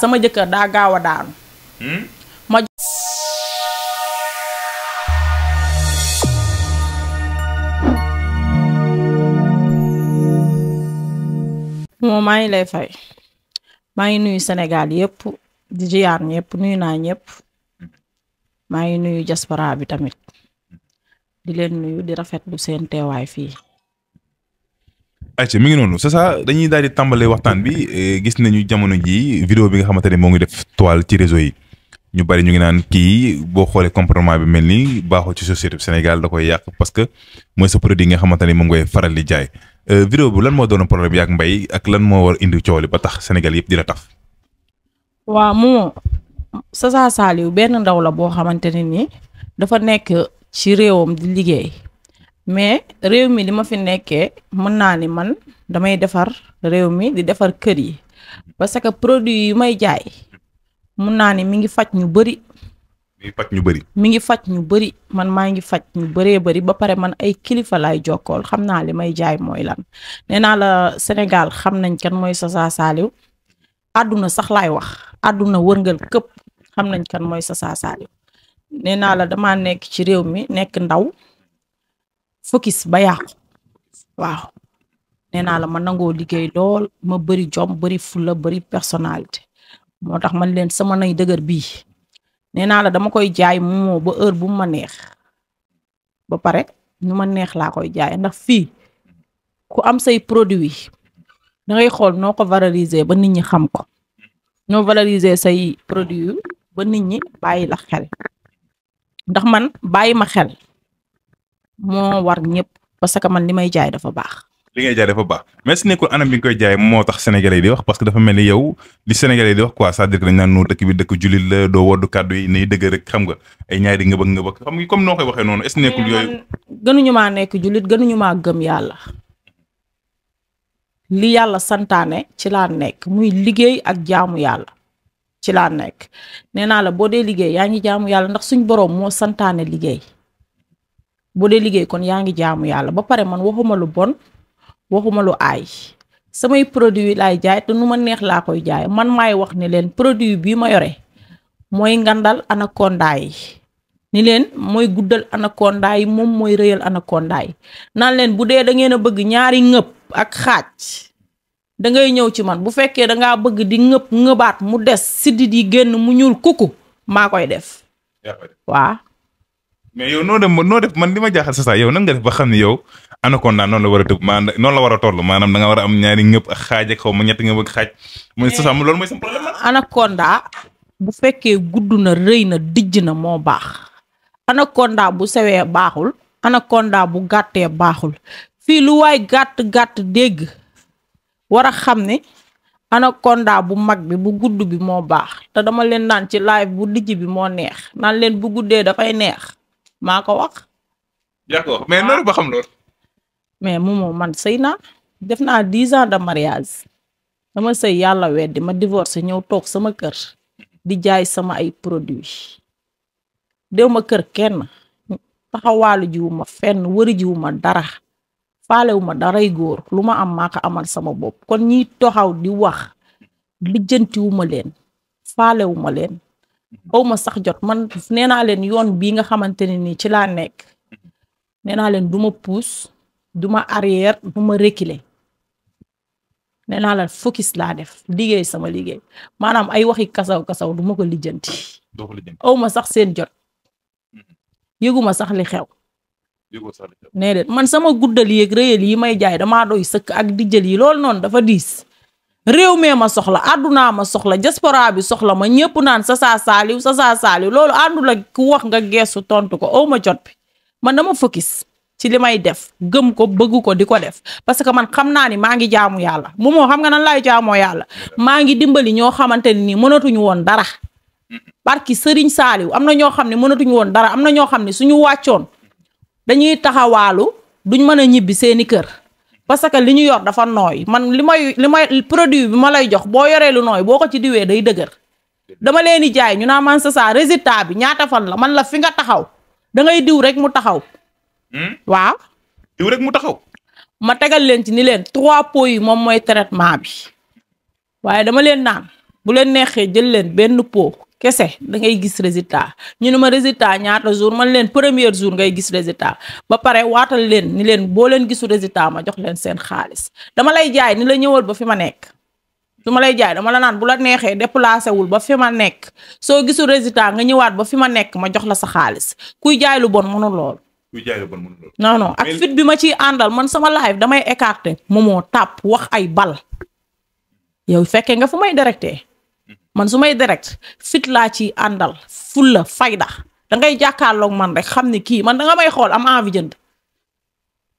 sama jëkkër daa gaaw a daanu. ma moo maa ngi lay fay maa ngi nuyu Sénégal yépp di jiyaar ñépp nuyu naa ñépp maa ngi nuyu diaspora bi tamit di leen nuyu di rafetlu seen teewaay fii. ayca mi ngi noonu c'est ça dañuy daal di tàmbale waxtaan bi gis nañu jamono jii vidéo bi nga xamante ne moo ngi def toile ci réseau yi ñu bari ñu ngi naan kii boo xoolee comportement bi mel ni baaxul ci société Sénégal da koy yàq parce que mooy sa produit nga xamante ne moom ngay faral di jaay vidéo bi lan moo doon problème yaak Mbaye ak lan moo war indi coow li ba tax Sénégal yëpp di la taf. waaw moo Sasa Saliou benn ndaw la boo xamante ne ni dafa nekk ci réewam di liggéey. mais réew mi li ma fi nekkee mën naa ni man damay defar réew mi di defar kër yi parce que produit yi may jaay mën naa ni mi ngi faj ñu bëri. mi ngi faj ñu bëri man maa ngi faj ñu bëree bëri ba pare man ay kilifa laay jokkool xam naa li may jaay mooy lan nee naa la Sénégal xam nañ kan mooy Sasa Saliou àdduna sax laay wax àdduna wërngal këpp xam nañ kan mooy Sasa Saliou nee naa la damaa nekk ci réew mi nekk ndaw. focus ba yàqu waaw nee naa la ma nangoo liggéey lool ma bëri jom bëri fulla bëri personnalité moo tax man leen sama nay dëgër bii nee naa la dama koy jaay moo ba heure bu ma neex ba pare ñu ma neex laa koy jaay ndax fii ku am say produit dangay xool noo ko valoriser ba nit ñi xam ko noo valoriser say produit ba nit ñi bàyyi la xel ndax man bàyyi ma xel moo war ñëpp parce que man li may jaay dafa baax. li ngay jaay dafa baax mais su nekkul anam bi nga koy jaay moo tax sénégalais di wax parce que dafa mel ni yow li sénégalais di wax quoi c'est-à-dire que dañ naan noo dëkk bi dëkk jullit la doo woddu kàddu yi nay dëgg rek xam nga ay ñaari ngëbëg xam nga comme noo koy waxee noonu est-ce nekkul yooyu. gënuñu maa nekk jullit gënuñu maa gëm yàlla li yàlla santaane ci laa nekk muy liggéey ak jaamu yàlla ci laa nekk nee naa la boo dee liggéey yaa ngi jaamu yàlla ndax suñ boroom moo santaane liggéey. boo dee liggéey kon yaa ngi jaamu yàlla ba pare man waxuma lu bon waxuma lu aay samay produit laay jaay te nu ma neex laa koy jaay man maay wax ni leen produit bii ma yore mooy ngandal anaconda yi ni leen mooy guddal anaconda yi moom mooy rëyal anaconda yi naan leen bu dee da ngeen a bëgg ñaari ngëb ak xaaj da ngay ñëw ci man bu fekkee da ngaa bëgg di ngëbaat mu des siddit yi génn mu ñuul kuku maa koy def waa mais yow noo def man li ma jaaxal Sasa yow nan nga def ba xam ne yow anaconda noonu la war a tëb maanaam noonu la war a toll maanaam da nga war a am ñaari ngëb ak xaaj ak xaw ma ñetti ngëb ak xaaj. mooy Sasa loolu mooy sama problème. anaconda bu fekkee gudd na rëy na dijj na moo baax anaconda bu sewee baaxul anaconda bu gàttee baaxul fii lu waay gàtt dégg war a xam ne anaconda bu mag bi bu gudd bi moo baax te dama leen naan ci live bu dijj bi moo neex naan leen bu guddee dafay neex. maa ko wax. yaa ko wax mais noonu ba xam loolu. mais moomoo man sëy naa def naa 10 ans de mariage dama sëy yàlla weddi ma divorcé ñëw toog sama kër di jaay sama ay produits déw ma kër kenn taxawaalu jiwu ma fenn wëri jiwu ma dara faalewu ma daray góor lu ma am maa ko amal sama bopp kon ñiy toxaw di wax lijjantiwu ma leen faalewu ma leen. aw ma sax jot man nee naa leen yoon bii nga xamante ne nii ci laa nekk nee naa leen du ma pousse du ma arrière du ma reculer nee naa leen focus laa def liggéey sama liggéey maanaam ay waxi kasaw du ma ko lijjanti. aw ma sax seen jot yëguma sax li xew. nee de man sama guddal yeeg rëyal yi may jaay damaa doy sëkk ak dijjal yi loolu noonu dafa diis. réew mee ma soxla àddunaa ma soxla diaspora bi soxla ma ñëpp naan Sasa Saliou loolu àndul ak ku wax nga geesu tontu ko aw ma jot bi man dama focus ci li may def gëm ko bëgg ko di ko def parce que man xam naa ni maa ngi jaamu yàlla moo xam nga nan laay jaamoo yàlla maa ngi dimbali ñoo xamante ne nii mënatuñu woon dara barki Serigne Saliou am na ñoo xam ne mënatuñu woon dara am na ñoo xam ne suñu wàccoon dañuy taxawaalu duñ mën a ñibbi seeni kër. parce que li ñu yor dafa nooy man li may produit bi ma lay jox boo yoree lu nooy boo ko ci diwee day dëgër dama leen di jaay ñu naa man Sasa résultat bi ñaata fan la man la fi nga taxaw da ngay diw rek mu taxaw. waaw. diw rek mu taxaw. ma tegal leen ci ni leen 3 pots yi moom mooy traitement bi waaye dama leen naan bu leen neexee jël leen benn pot kese da ngay gis résultat ñu ne ma résultat ñaata jour man leen premier jour ngay gis résultat ba pare waatal leen ni leen boo leen gisu résultat ma jox leen seen xaalis dama lay jaay ni la ñëwal ba fi ma nekk su ma lay jaay dama la naan bu la neexee déplacé wul ba fi ma nekk soo gisu résultat nga ñëwaat ba fi ma nekk ma jox la sa xaalis kuy jaay lu bon mënul lool. kuy jaay lu bon mënul lool. non ak fit bi ma ciy àndal man sama live damay écarté moomoo tàpp wax ay bal yow fekkee nga fu may directé. man su may direct fit laa ci àndal fulla fayda da ngay jàkkaarloog man rek xam ni kii man da nga may xool am envie jënd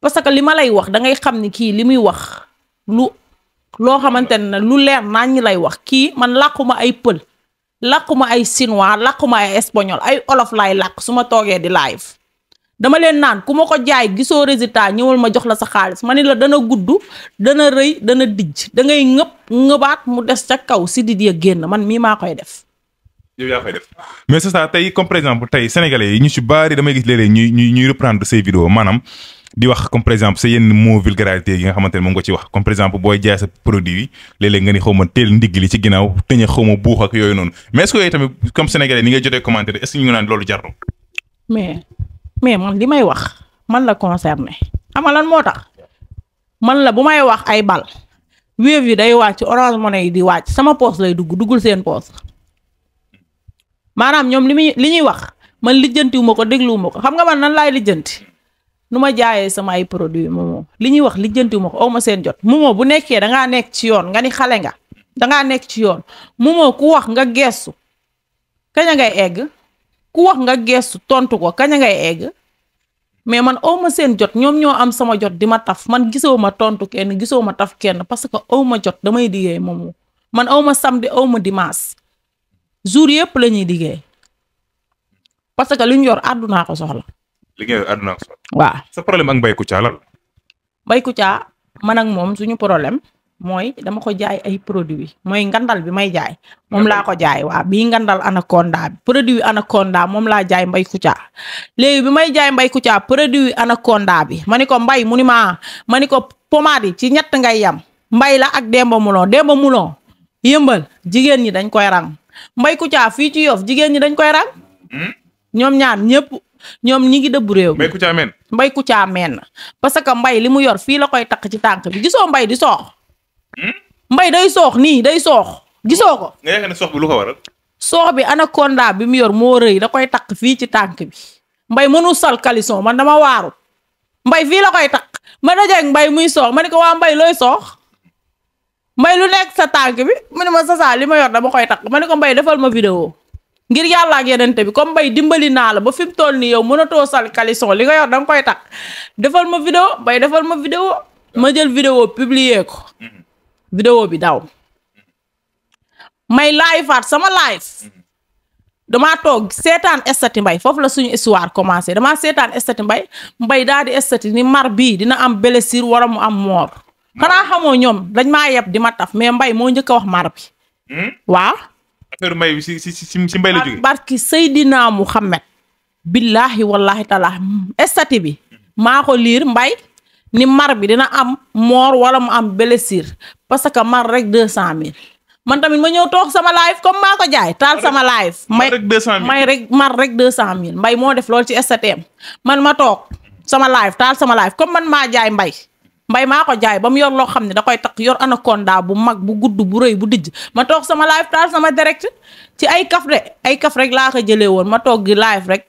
parce que li ma lay wax da ngay xam ni kii li muy wax loo xamante ne lu leer naa ñi lay wax kii man làquma ay pël làquma ay chinois làquma ay espagnol ay olof laay làq su ma toogee di live dama leen naan ku ma ko jaay gisoo résultat ñëwal ma jox la sa xaalis ma ni la dana gudd dana rëy dana dijj da ngay ngëbaat mu des ca kaw si di génn man mii maa koy def. yow yaa koy def mais c'est ça tey comme par exemple tey sénégalais yi ñu ci bari damay gis léeg-léeg ñuy reprendre ces vidéos maanaam di wax comme par exemple sa yenn mot vulgarité yi nga xamante ne moom nga ci wax comme par exemple booy jaay sa produit yi léeg-léeg nga ni xaw ma teel ndigg li ci ginnaaw tëñ a xaw ma buux ak yooyu noonu mais est-ce que yooyu tamit comme sénégalais ni ngay jotee commentaire est-ce que ñu ngi naan loolu jarul. mais man li may wax man la concerné xam nga lan moo tax man la bu may wax ay bal Wave yi day wàcc Orange Money yi di wàcc sama poos lay duggul seen poos maanaam ñoom li ñuy wax man lijjantiwuma ko dégluwuma ko xam nga man nan laay lijjanti nu ma jaayee sama ay produits moomoo li ñuy wax lijjantiwuma ko aw ma seen jot moomoo bu nekkee dangaa nekk ci yoon nga ni xale nga dangaa nekk ci yoon moomoo ku wax nga geestu kañ ngay egg ku wax nga geestu tontu ko kañ ngay egg mais man aw ma seen jot ñoom ñoo am sama jot di ma taf man gisoo ma tontu kenn gisoo ma taf kenn parce que aw ma jot damay liggéey moomu man aw ma samedi aw ma dimanche jour yëpp la ñuy liggéey parce que li ñu yor àddunaa ko soxla. li nga yor àddunaa ko soxla. waaw sa problème ak Mbaye Kouthia lan la. Mbaye Kouthia man ak moom suñu problème mooy dama ko jaay ay produits mooy ngandal bi may jaay moom laa ko jaay waaw bii ngandal anaconda bi produit anaconda moom laa jaay Mbaye Kouthia léegi bi may jaay Mbaye Kouthia produit anaconda bi ma ni ko Mbaye mu ni ma ni ko pommade yi ci ñett ngay yam Mbaye la ak Demba Moulon yëmbal jigéen ñi dañ koy rang Mbaye Kouthia fii ci Yoff jigéen ñi dañ koy rang ñoom ñaar ñëpp ñoom ñi ngi dëbb réew Mbaye Kouthia men parce que Mbaye li mu yor fii la koy takk ci tànk bi gisoo Mbaye di soox Mbaye day soox nii day soox gisoo ko. nga yaakaar ne soox bi lu ko waral. soox bi anaconda bi mu yor moo rëy da koy takk fii ci tànk bi Mbaye mënul sol caleçon man dama waaru Mbaye fii la koy takk ma dajeeg Mbaye muy soox ma ne ko waa Mbaye looy soox Mbaye lu nekk sa tànk bi mu ne ma sa li ma yor dama koy takk ma ne ko Mbaye defal ma vidéo ngir yàlla ak yenente bi comme Mbaye dimbali naa la ba fi mu toll nii yow mënatoo sol caleçon li nga yor danga koy takk defal ma vidéo Mbaye defal ma vidéo ma jël vidéo publier ko. vidéo bi daw may live faat sama live damaa toog seetaan estati Mbaye foofu la suñu histoire commencé damaa seetaan estati Mbaye daal di estati ni mar bii dina am blessure wala mu am moor xanaa xamoo ñoom dañ maa yeb di ma taf mais Mbaye moo njëkk a wax mar bi waaw affaire Mbaye bi si Mbaye la jógee barki Seydina Muhammad billahi wallahi taala estati bi maa ko liir Mbaye ni mar bi dina am moor wala mu am blessure parce que mar rek 200 000 man tamit ma ñëw toog sama live comme maa ko jaay taal sama live mar rek 200 000 Mbaye moo def loolu ci STM man ma toog sama live taal sama live comme man maa jaay Mbaye maa ko jaay ba mu yor loo xam ne da koy takk yor anaconda bu mag bu gudd bu rëy bu dijj ma toog sama live taal sama direct ci ay kaf rek laa ko jëlee woon ma toog di live rek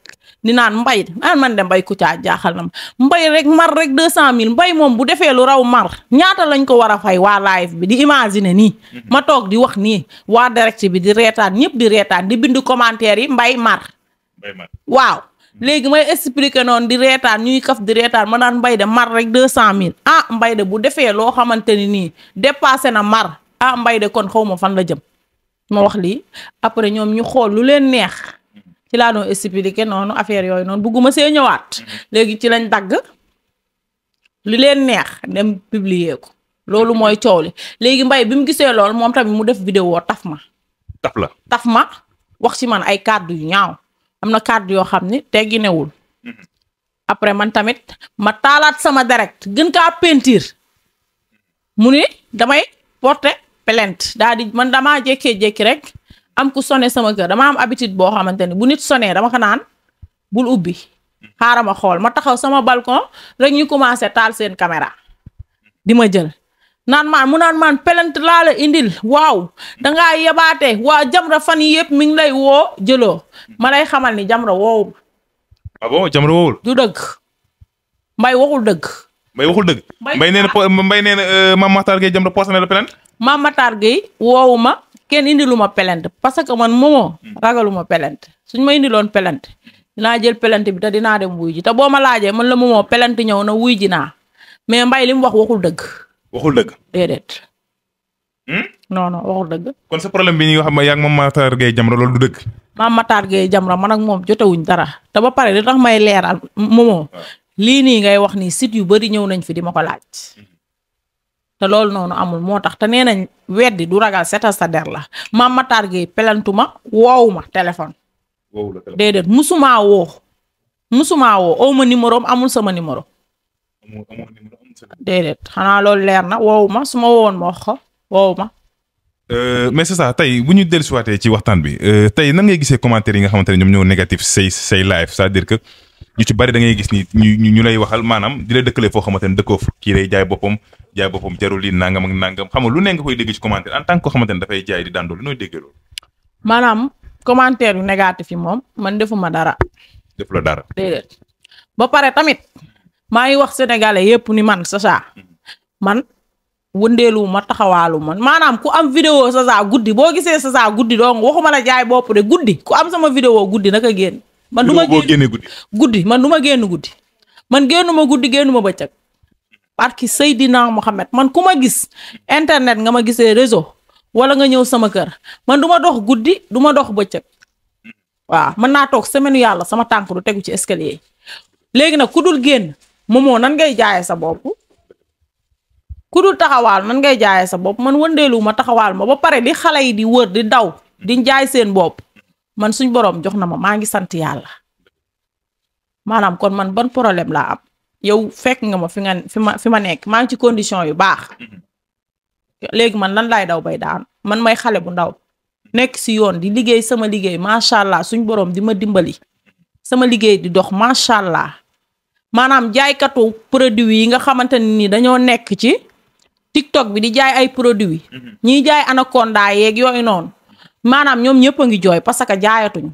di naan Mbaye man de Mbaye Kouthia jaaxal na ma Mbaye rek mar rek 200 000 Mbaye moom bu defee lu raw mar ñaata lañ ko war a fay waa live bi di imaginer nii ma toog di wax nii waa direct bi di reetaan ñëpp di reetaan di bind commentaire yi Mbaye mar waaw léegi may expliquer noonu di reetaan ñuy kaf di reetaan ma naan Mbaye de mar rek 200 000 Mbaye de bu defee loo xamante ni nii dépassé na mar Mbaye de kon xaw ma fan la jëm ma wax lii après ñoom ñu xool lu leen neex ci laa doon expliquer noonu affaire yooyu noonu bugguma see ñëwaat léegi ci lañ dagg li leen neex dem publier ko loolu mooy coow li léegi Mbaye bi mu gisee loolu moom tamit mu def vidéo taf ma wax ci man ay kàddu yu ñaaw am na kàddu yoo xam ni teggi newul après man tamit ma taalaat sama direct gën kaa peinture mu ni damay porter plainte daa di man damaa jékkee-jékki rek am ku sonné sama kër dama am habitude boo xamante ne bu nit sonné dama ko naan bul ubbi xaaral ma xool ma taxaw sama balcon rek ñu commencé taal seen caméra di ma jël naan maan plainte laa la indil waaw dangaa yebaate waa Jamra fan yi yëpp mi ngi lay woo jëloo ma lay xamal ni Jamra woowu ah bon Jamra woowul du dëgg Mbaye waxul dëgg Mbaye nee na Mame Matar Gueye Jamra posé na la plainte Mame Matar Gueye woowu ma kenn indiluma plainte parce que man moomoo ragaluma plainte suñ ma indiloon plainte dinaa jël plainte bi te dinaa dem wuy ji te boo ma laajee man la moomoo plainte ñëw na wuy ji naa mais Mbaye li mu wax waxul dëgg déedéet non waxul dëgg kon sa problème bi ñuy wax yaa ngi Mame Matar Gueye Jamra loolu du dëgg Mame Matar Gueye Jamra man ak moom jotewuñ dara te ba pare li tax may leeral moomoo lii nii ngay wax nii site yu bari ñëw nañ fi di ma ko laaj te loolu noonu amul moo tax te nee nañ weddi du ragal setal sa der la Mame Matar Gueye pelantuma woowu ma téléphone déedéet musumaa woo aw ma numéro amul sama numéro déedéet xanaa loolu leer na woowu ma su ma woowoon ma wax ko woowu ma mais c'est ça tey bu ñu dellusiwaatee ci waxtaan bi tey nan ngay gisee commentaires yi nga xamante ne ñoom ñoo négatif say live c'est-à-dire que ñu ci bari da ngay gis ni ñu lay waxal maanaam di la dëkkalee foo xamante ne dëkkoo kii lay jaay boppam jarul lii nangam ak nangam xam nga lu ne nga koy dégg ci commentaire en tant que koo xamante ne dafay jaay di daan doole nooy déggee loolu. maanaam commentaire yu négatif yi moom man defuma dara. def la dara. déedéet ba pare tamit maa ngi wax sénégalais yépp ni man Chacha man wëndeelu ma taxawaalu man maanaam ku am vidéo Chacha guddi boo gisee Chacha guddi donc waxuma la jaay bopp de guddi ku am sama vidéo guddi naka génn. man du ma génn guddi man du ma génn guddi man génnuma guddi génnuma bëccëg barki Seydina Mohamed man ku ma gis internet nga ma gisee réseau wala nga ñëw sama kër man du ma dox guddi du ma dox bëccëg waaw mën naa toog semaine yàlla sama tànk du tegu ci escalier yi léegi nag ku dul génn moomoo nan ngay jaayee sa bopp ku dul taxawaal nan ngay jaayee sa bopp man wëndeelu ma taxawaal ma ba pare di xale yi di wër di daw di jaay seen bopp man suñ borom jox na ma maa ngi sant yàlla maanaam kon man ban problème laa am yow fekk nga ma fi ma nekk maa ngi ci condition yu baax léegi man lan laay daw bay daan man may xale bu ndaw nekk si yoon di liggéey sama liggéey macha allah suñ borom di ma dimbali sama liggéey di dox macha allah maanaam jaaykatu produit yi nga xamante ne ni dañoo nekk ci TikTok bi di jaay ay produits ñiy jaay anaconda yeeg yooyu noonu. maanaam ñoom ñëpp a ngi jooy parce que jaayatuñu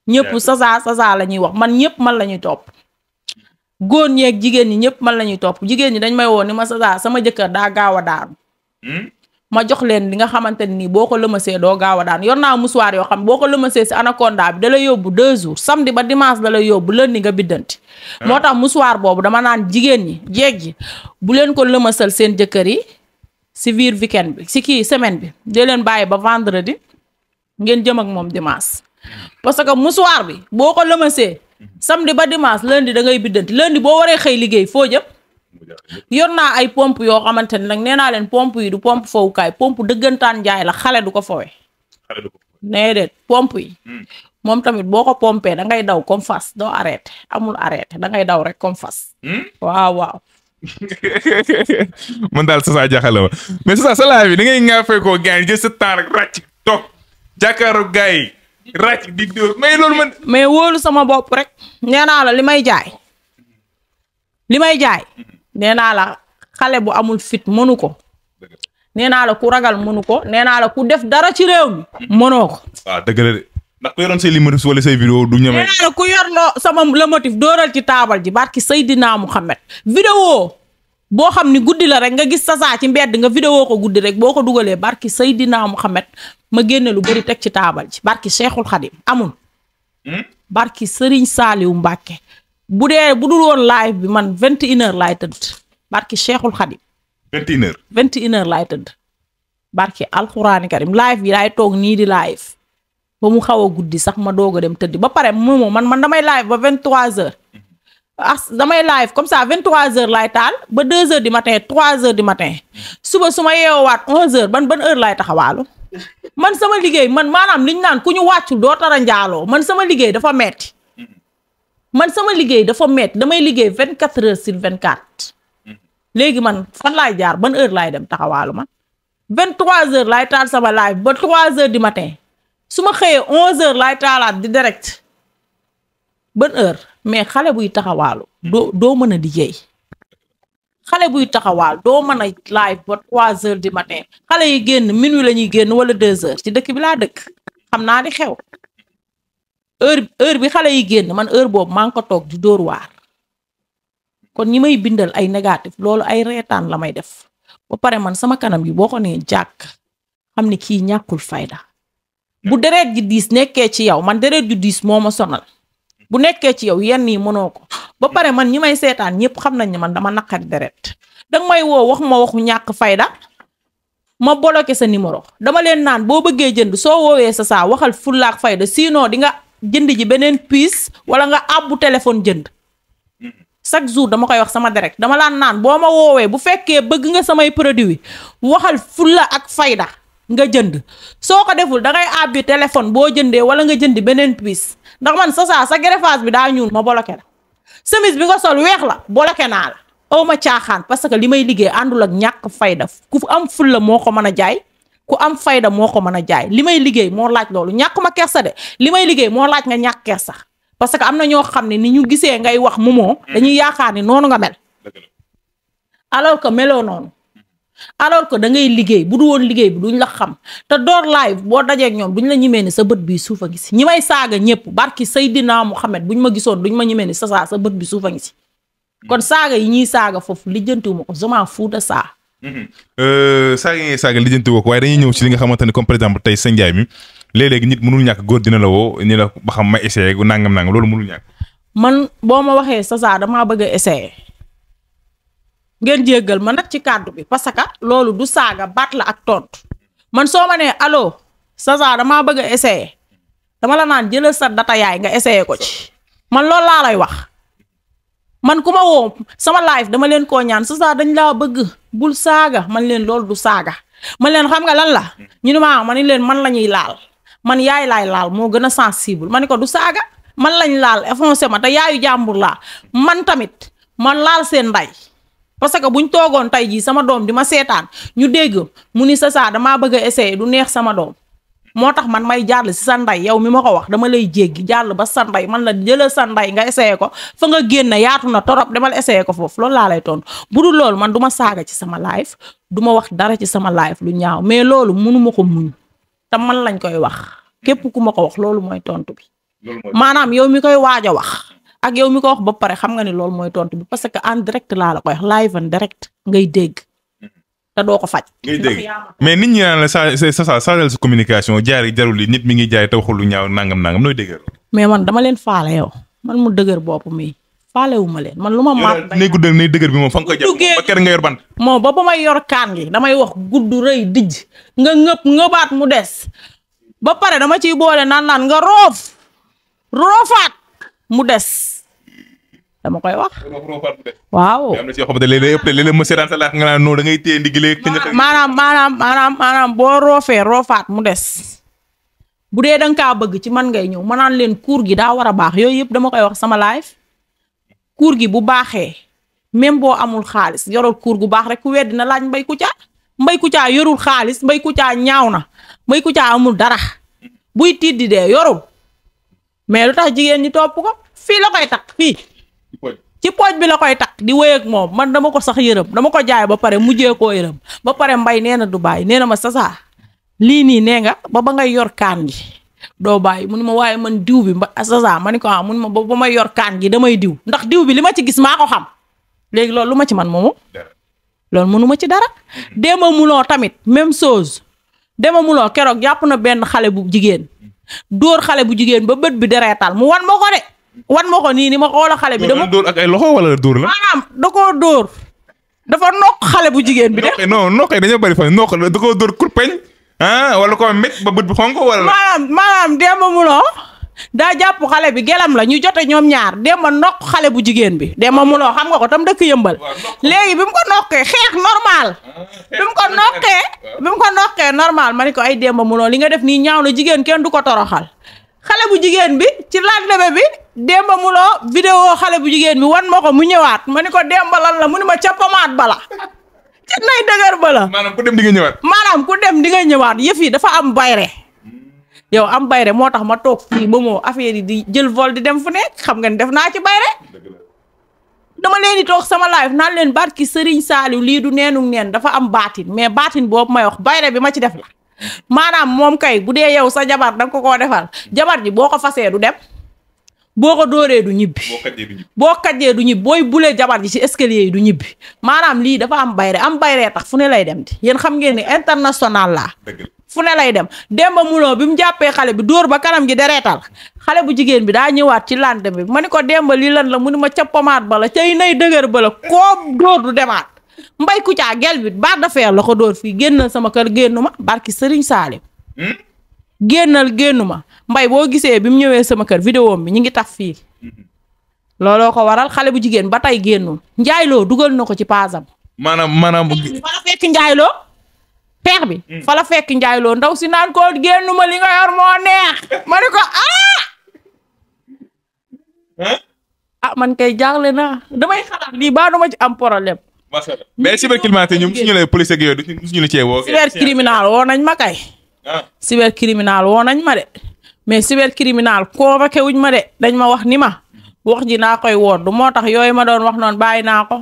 ñëpp Chacha la ñuy wax man ñëpp man la ñuy topp góor ñeeg jigéen ñi ñëpp man la ñuy topp jigéen ñi dañ may woo ni ma Chacha sama jëkkër daa gaaw a daanu ma jox leen li nga xamante ni boo ko lëmasee doo gaaw a daanu yor naa musuwaar yoo xam boo ko lëmasee si anaconda bi da lay yóbbu 2 jours samedi ba dimanche da lay yóbbu lundi nga biddanti moo tax musuwaar boobu dama naan jigéen ñi jeeg ji bu leen ko lëmasal seen jëkkër yi si biir weekend bi si kii semaine bi dee leen bàyyi ba vendredi ngeen jëm ak moom dimanche parce que musuwaar bi boo ko lëmasee samedi ba dimanche lundi da ngay biddanti lundi boo waree xëy liggéey foo jëm yor naa ay pompe yoo xamante ne nag nee naa leen pompe yi du pompe fowukaay pompe dëggantaan njaay la xale du ko fowe nee déet pompe yi moom tamit boo ko pompee da ngay daw comme fas doo arrêté amul arrêté da ngay daw rek comme fas waaw man daal Chacha jaaxal la ma mais Chacha sa live bi da ngay ngaa fay koo gars yi jël sa temps rek ràcc toog jàkkaaru gars yi ràcc di dóor mais loolu man. mais wóolu sama bopp rek nee naa la li may jaay nee naa la xale bu amul fit mënu ko nee naa la ku ragal mënu ko nee naa la ku def dara ci réew mi mënoo ko. waaw dëgg la de ndax ku yoroon say limatif wala say vidéo du ñeme. nee naa la ku yor loo sama limatif dóoral ci taabal ji barki Seydina Muhammad vidéo boo xam ni guddi la rek nga gis Chacha ci mbedd nga vidéo ko guddi rek boo ko dugalee barki Seydina Muhammad ma génne lu bari teg ci taabal ji barki Cheikhul Khadim amul. barki Serigne Saliou Mbacke bu dul woon live bi man 21h laay tëdd barki Cheikhul Khadim. 21h. 21h laay tëdd barki alxuraani karim live bi laay toog nii di live ba mu xaw a guddi sax ma doog a dem tëddi ba pare moomoo man damay live ba 23h. damay live comme ça 23h laay taal ba 2h du matin 3h du matin suba su ma yeewaat 11h ban heure laay taxawaalu man sama liggéey man maanaam liñ naan ku ñu wàccul doo tara njaaloo man sama liggéey dafa metti damay liggéey 24h sur 24 léegi man fan laay jaar ban heure laay dem taxawaalu man 23h laay taal sama live ba 3h du matin su ma xëyee 11h laay taalaat di direct ban heure mais xale buy taxawaalu doo mën a liggéey xale buy taxawaal doo mën a live ba 3h du matin xale yi génn minuit la ñuy génn wala 2h ci dëkk bi laa dëkk xam naa di xew heure bi xale yi génn man heure boobu maa ngi ko toog di dóor waar kon ñi may bindal ay négatif loolu ay reetaan la may def ba pare man sama kanam gi boo ko nee jàkk xam ni kii ñàkkul fayda bu deret ji diis nekkee ci yow man deret ju diis moo ma sonal bu nekkee ci yow yenn yi mënoo ko ba pare man ñi may seetaan ñëpp xam nañ ne man dama naqari deret danga may woo wax ma waxu ñàkk fayda ma bloqué sa numéro dama leen naan boo bëggee jënd soo woowee sa saa waxal fullaak fayda sinon di nga jënd ji beneen piis wala nga àbbu téléphone jënd chaque jour dama koy wax sama direct dama laan naan boo ma woowee bu fekkee bëgg nga samay produit waxal fulla ak fayda nga jënd soo ko deful dangay àbbi téléphone boo jëndee wala nga jëndi beneen piis ndax man sa greffage bi daa ñuul ma bloqué la chemise bi nga sol weex la bloqué naa la aw ma caaxaan parce que li may liggéey àndul ak ñàkk fayda ku am fulla moo ko mën a jaay ku am fayda moo ko mën a jaay li may liggéey moo laaj loolu ñàkk ma kersa de li may liggéey moo laaj nga ñàkk kersa parce que am na ñoo xam ne ni ñu gisee ngay wax Momo dañuy yaakaar ni noonu nga mel alors que meloo noonu alors que da ngay liggéey bu du woon liggéey bi duñ la xam te door live boo dajeek ñoom duñ la ñimee ni sa bët bi suuf a ngi si ñi may saaga ñëpp barki Seydina Muhammad buñ ma gisoon duñ ma ñimee ni sa bët bi suuf a ngi si kon saaga yi ñuy saaga foofu lijjantiwuma ko je m'en fous de ça. saaga yi ngay saaga lijjantiwoo ko waaye dañuy ñëw ci li nga xamante ne comme par exemple tey sa njaay mi léeg-léegi nit mënul ñàkk góor dina la woo ni la ba xam ma essayé gu nangam loolu mënul ñàkk. man boo ma waxee sa damaa bëgg a essayé ngeen jéggal ma nag ci kàddu bi parce que loolu du saaga baat la ak tontu man soo ma nee allo sa damaa bëgg a essayé dama la naan jëlal sa data yaay nga essayé ko ci man loolu laa lay wax. man ku ma woo sama live dama leen koo ñaan sa dañ laa bëgg bul saaga man leen loolu du saaga man leen xam nga lan la ñu ne ma ni leen man la ñuy laal man yaay laay laal moo gën a sensible ma ne ko du saaga man lañ laal effacé ma te yaayu jàmbur laa man tamit man laal seen nday parce que buñ toogoon tey jii sama doom di ma seetaan ñu dégg mu ni sa damaa bëgg a essayer du neex sama doom moo tax man may jàll si sa nday yow mi ma ko wax dama lay jéggi jàll ba sa nday man la jëlal sa nday nga essayé ko fa nga génn yaatu na torop demal essayé ko foofu loolu laa lay tontu bu dul loolu man du ma saaga ci sama live du ma wax dara ci sama live lu ñaaw mais loolu mënuma ko muñ te man lañ koy wax képp ku ma ko wax loolu mooy tontu bi maanaam yow mi koy waaj a wax ak yow mi ko wax ba pare xam nga ni loolu mooy tontu bi parce que en direct laa la koy wax live en direct ngay dégg te doo ko faj. ngay dégg mais nit ñi naan la saa sa communication jarul li nit mi ngi jaay te waxul lu ñaaw nangam nooy dëgër. mais man dama leen faale yow man mu dëgër bopp mi faale wu ma leen man lu ma maat. nay gudd nay dëgër bi moom fa nga koy jàpp ba kër nga yor bant. moo ba may yor kaan gi damay wax gudd rëy dijj nga ngëbaat mu des ba pare dama ciy boole naan nga roofaat mu des. dama koy wax waaw. am na ci yoo xamante ne léeg-léeg ma seetaan sa laaj nga naan non da ngay téye ndigale. maanaam boo roofaat mu des bu dee da nga kaa bëgg ci man ngay ñëw ma naan leen kuur gi daa war a baax yooyu yëpp dama koy wax sama live kuur gi bu baaxee même boo amul xaalis yorul kuur gu baax rek ku weddi na laaj Mbaye Kouthia yorul xaalis Mbaye Kouthia ñaaw na Mbaye Kouthia amul dara buy tiit di dee yorul mais lu tax jigéen ñi topp ko fii la koy takk fii. ci pooj bi la koy takk di wéy ak moom man dama ko sax yërëm dama ko jaay ba pare mujjee koo yërëm ba pare mbay nee na du bàyyi nee na ma sa lii nii nee nga ba ngay yor kaan gi doo bàyyi mu ni ma waaye man diw bi sa ma ni ko mu ni ma ba may yor kaan gi damay diw ndax diw bi li ma ci gis maa ko xam léegi loolu lu ma ci man moomu loolu mënu ma ci dara. Demba Muloo tamit même chose Demba Muloo keroog jàpp na benn xale bu jigéen dóor xale bu jigéen ba bët bi dereetal mu wan ma ko de. wan ma ko nii ni ma xoola xale bi dama dóor ak ay loxo wala dóor la maanaam da koo dóor dafa nokk xale bu jigéen bi de non nokkee dañoo bëri fa nokk da koo dóor kurpeñ wala ko met ba bët bi xonk wala maanaam Demba Muloo daa jàpp xale bi gelam la ñu jote ñoom ñaar Demba nokk xale bu jigéen bi Demba Muloo xam nga ko tam dëkk Yëmbal léegi bi mu ko nokkee xeex normal bi mu ko nokkee normal ma ni ko ay Demba Muloo li nga def nii ñaaw na jigéen kenn du ko toroxal xale bu jigéen bi ci lendemain bi Demba Muloo vidéo xale bu jigéen bi wan ma ko mu ñëwaat ma ni ko Demba lan la mu ni ma ca pomaat bala ci nay dëgër ba la. maanaam ku dem di nga ñëwaat. maanaam ku dem di nga ñëwaat yëf yi dafa am bayre yow am bayre moo tax ma toog fii ba moo affaire yi di jël vol di dem fu nekk xam nga ni def naa ci bayre dama leen di toog sama live naan leen barki Serigne Saliou lii du neenu neen dafa am baatin mais baatin boobu may wax bayre bi ma ci def la maanaam moom kay bu dee yow sa jabar danga ko koo defal jabar ji boo ko fasee du dem boo ko dóoree du ñibbi boo kajjee du ñibbi booy bulee jabar ji ci escalier yi du ñibbi maanaam lii dafa am bayre tax fu ne lay dem di yéen xam ngeen ni international laa fu ne lay dem Demba Muloo bi mu jàppee xale bi dóor ba kanam gi dereetal xale bu jigéen bi daa ñëwaat ci lante bi ma ni ko Demba lii lan la mu ni ma ca pomaat ba la cay nay dëgër ba la koo dóor du demaat mbay Kouthia gel bi barre de fer la ko dóor fii génnal sama kër génnu ma barki Serigne Salim génnu ma mbay boo gisee bi mu ñëwee sama kër vidéo bi ñu ngi taf fii looloo ko waral xale bu jigéen ba tey génnul njaayloo dugal na ko ci paasam maanaam fa la fekk njaayloo peex bi fa la fekk njaayloo ndaw si naan ko génnu ma li nga yor moo neex ma ni ko man kay jaaxle naa damay xalaat lii baa duma ci am problème mais cybercriminalité ñoom suñu lay police ak yooyu suñu la cee woo cybercriminal woo nañ ma kay cybercriminal woo nañ ma de mais cybercriminal convoqué wuñ ma de dañ ma wax ni ma wax ji naa koy woor du moo tax yooyu ma doon wax noonu bàyyi naa ko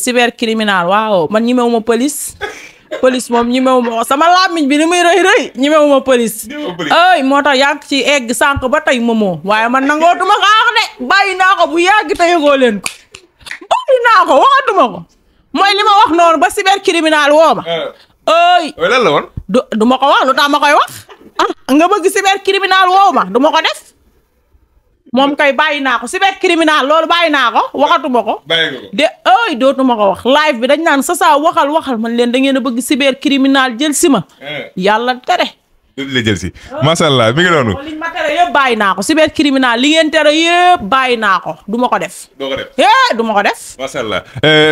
cybercriminal waaw man ñemewuma police moom ñemewuma ko sama làmmiñ bi ni muy rëy ñemewuma police ay moo tax yaa ngi ci egg sànq ba tey moomoo waaye man nangootuma xaax de bàyyi naa ko bu yàgg te yëgoo leen ko bàyyi naa ko waxatuma ko mooy li ma wax noonu ba cybercriminal woo ma ay lan la woon du ma ko wax lu tax ma koy wax nga bëgg cybercriminal woowu ma du ma ko def moom kay bàyyi naa ko cybercriminal loolu bàyyi naa ko waxatuma ko de ay dootuma ko wax live bi dañ naan sa saa waxal man leen da ngeen a bëgg cybercriminal jël si ma yàlla tere la jël si macha allah mi ngi noonu liñ ma tere yëpp bàyyi naa ko cybercriminal li ngeen tere yëpp bàyyi naa ko du ma ko def du ma ko def macha allah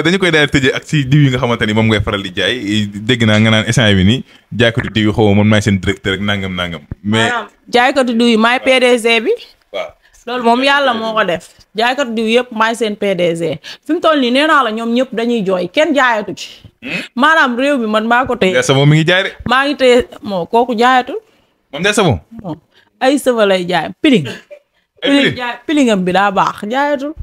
dañu koy daal tëjee ak si diw yi nga xamante ni moom ngay faral di jaay dégg naa nga naan instant bi nii jaaykatu diw yi xaw ma man maay seen directeur ak nangam mais jaaykatu diw yi maay PDG bi waaw loolu moom yàlla moo ko def jaaykatu diw yëpp maay seen PDG fi mu toll nii nee naa la ñoom ñëpp dañuy jooy kenn jaayatu ci maanaam réew mi man maa ko téye. Ndiaye Savon mi ngi jaay de. maa ngi téye moo kooku jaayatul. moom Ndiaye Savon. moom ay sëfa lay jaay piling. pilingam bi daa baax jaayatul.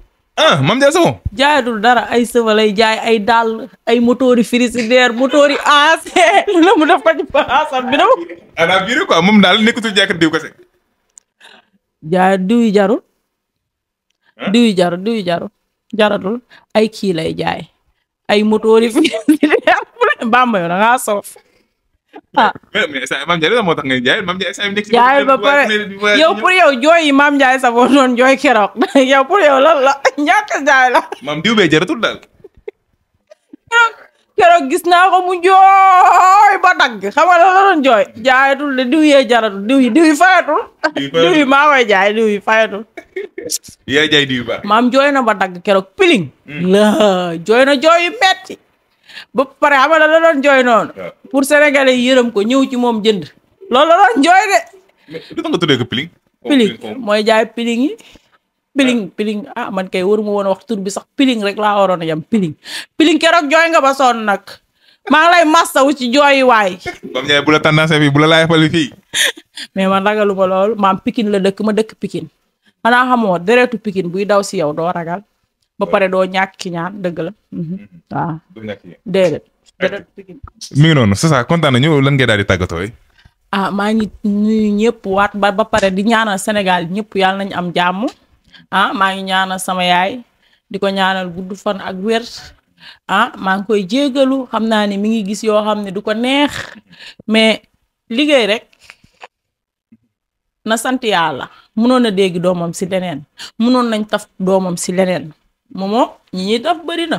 moom Ndiaye Savon. jaayatul dara ay sëfa lay jaay ay dàll ay motoori frigidaire motoori AC lu mu def ko ci paasam bi ana biir quoi moom daal nekkatul jaaykat diw kese. jaay diw yi jarul. diw yi jarul jaratul ay kii lay jaay. ay motoori frigidaire Bamba yow da ngaa soof. mais Mame Ndiaye moo tax ngay jaay Mame Ndiaye jaayal ba pare yow pour yow jooy yi Mame Ndiaye Savon noonu jooy keroog yow pour yow lan la ñàkk jaay la. maam diw bee jaratul daal. keroog gis naa ko mu jooy ba dagg xam nga la doon jooy jaayatul de diw yee jaratul diw yi fayatul. diw yi maa koy jaay diw yi fayatul. yaay jaay diw baax. maam jooy na ba dagg keroog piling. la jooy na jooy yu metti ba pare xam nga la doon jooy noonu. pour sénégalais yi yërëm ko ñëw ci moom jënd. loolu la doon jooy de. mais lu tax nga tuddee ko piling. piling mooy jaay piling yi. piling man kay waruma woon wax tur bi sax piling rek laa waroon a yam piling keroog jooy nga ba sonn nag maa ngi lay mastawu ci jooyi waay. Mame Ndiaye bu la tendance bi bu la laay fali fii. mais man ragaluma loolu maam Pikine la dëkk ma dëkk Pikine xanaa xamoo deretu Pikine buy daw si yow doo ragal ba pare doo ñàkk ki ñaan dëgg la waaw. doo ñàkk ki ñaan déedéet deretu Pikine. mi ngi noonu c'est ça kontaan nañu lan ngay daal di tàggatoo. maa ngi nuyu ñëpp waat ba pare di ñaanal Sénégal ñëpp yàlla nañu am jàmm. maa ngi ñaanal sama yaay di ko ñaanal gudd fan ak wér maa ngi koy jégalu xam naa ne mi ngi gis yoo xam ne du ko neex mais liggéey rek na sant yàlla mënoon na dégg doomam si leneen mënoon nañ taf doomam si leneen moomoo ñi ñuy taf bëri na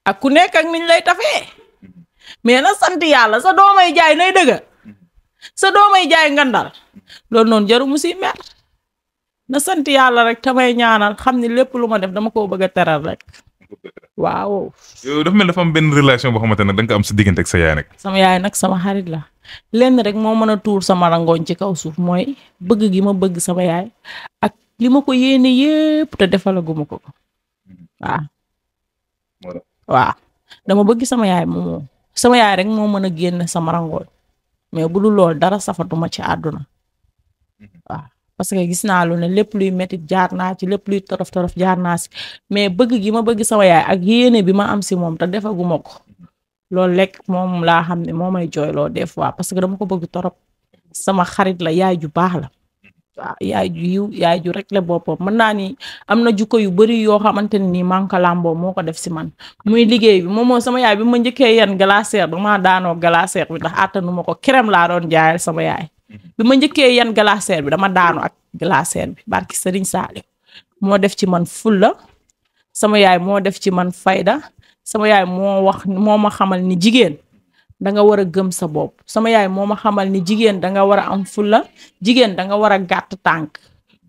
ak ku nekk ak niñ lay tafee mais na sant yàlla sa doomay jaay nay dëgga sa doomay jaay ngandal loolu noonu jaru mu si mer na sant yàlla rek tamay ñaanal xam ni lépp lu ma def dama koo bëgg a teral rek waaw. yow dafa mel dafa am benn relation boo xamante ne da nga ko am sa diggante ak sa yaay nag. sama yaay nag sama xarit la lenn rek moo mën a tuur sama rangooñ ci kaw suuf mooy bëgg gi ma bëgg sama yaay ak li ma ko yéene yépp te defalaguma ko waaw. waaw. dama bëgg sama yaay moomoo sama yaay rek moo mën a génn sama rangooñ mais bu dul lool dara safatuma ci àdduna waaw parce que gis naa lu ne lépp luy métti jaar naa ci lépp luy torof jaar naa si mais bëgg gi ma bëgg sama yaay ak yéene bi ma am si moom te defaguma ko loolu lekk moom laa xam ne moo may jooyloo des fois parce que dama ko bëgg torop sama xarit la yaay ju baax la waaw yaay ju yiw yaay ju rek la boppam mën naa ni am na jukko yu bari yoo xamante ne nii manka làmboo moo ko def si man muy liggéey bi moom sama yaay bi ma njëkkee yan glacière dama daanoo glacière bi ndax àttanu ma ko crème laa doon jaayal sama yaay bi ma njëkkee yan glacière bi dama daanu ak glacière bi barki Serigne Saliou moo def ci man fulla sama yaay moo def ci man fayda sama yaay moo ma xamal ni jigéen danga war a gëm sa bopp sama yaay moo ma xamal ni jigéen danga war a am fulla jigéen danga war a gàtt tànk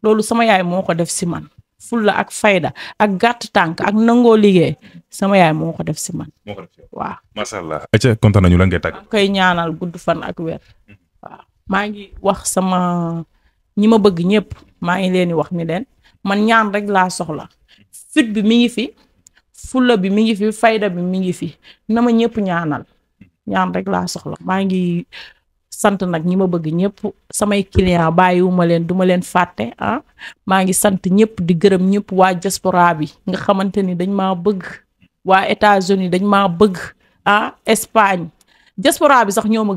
loolu sama yaay moo ko def si man fulla ak fayda ak gàtt tànk ak nangoo liggéey sama yaay moo ko def si man waaw macha allah acca kontaan nañu lan ngay tàgg koy ñaanal gudd fan ak wér waaw maa ngi wax sama ñi ma bëgg ñëpp maa ngi leen di wax ni leen man ñaan rek laa soxla fit bi mi ngi fi fulla bi mi ngi fi fayda bi mi ngi fi na ma ñëpp ñaanal ñaan rek laa soxla maa ngi sant nag ñi ma bëgg ñëpp samay client bàyyiwuma leen duma leen fàtte maa ngi sant ñëpp di gërëm ñëpp waa diaspora bi nga xamante ni dañ maa bëgg waa États-Unis dañ maa bëgg Espagne diaspora bi sax ñoo ma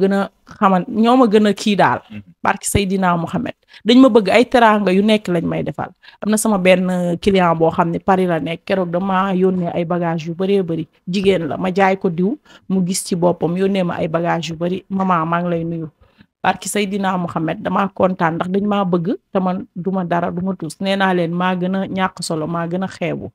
gën a kii daal barki Seydina Mohamed dañ ma bëgg ay teraanga yu nekk lañ may defal am na sama benn client boo xam ne Paris la nekk keroog dama yónnee ay bagage yu bëree bëri jigéen la ma jaay ko diw mu gis ci boppam yónnee ma ay bagage yu bëri maman maa ngi lay nuyu barki Seydina Mohamed damaa kontaan ndax dañ maa bëgg te man duma dara duma tus nee naa leen maa gën a ñàkk solo maa gën a xeebu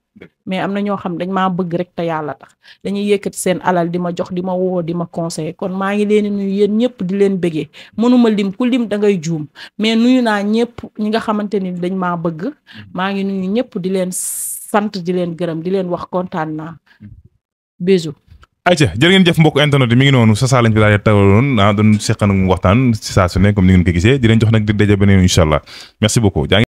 mais am na ñoo xam dañ maa bëgg rek te yàlla tax dañuy yëkkati seen alal di ma jox di ma woo di ma conseiller kon maa ngi leen nuyu yéen ñëpp di leen bëggee mënuma lim ku lim da ngay juum mais nuyu naa ñëpp ñi nga xamante ni dañ maa bëgg maa ngi nuyu ñëpp di leen sant di leen gërëm di leen wax kontaan naa bisous. ayca jërë ngeen jëf mbokk internet yi mi ngi noonu Sasa lañ fi daal di tawaloon doon seqan waxtaan si saa su ne comme ni ngeen ko gisee di leen jox nag di daje beneen incha allah merci beaucoup.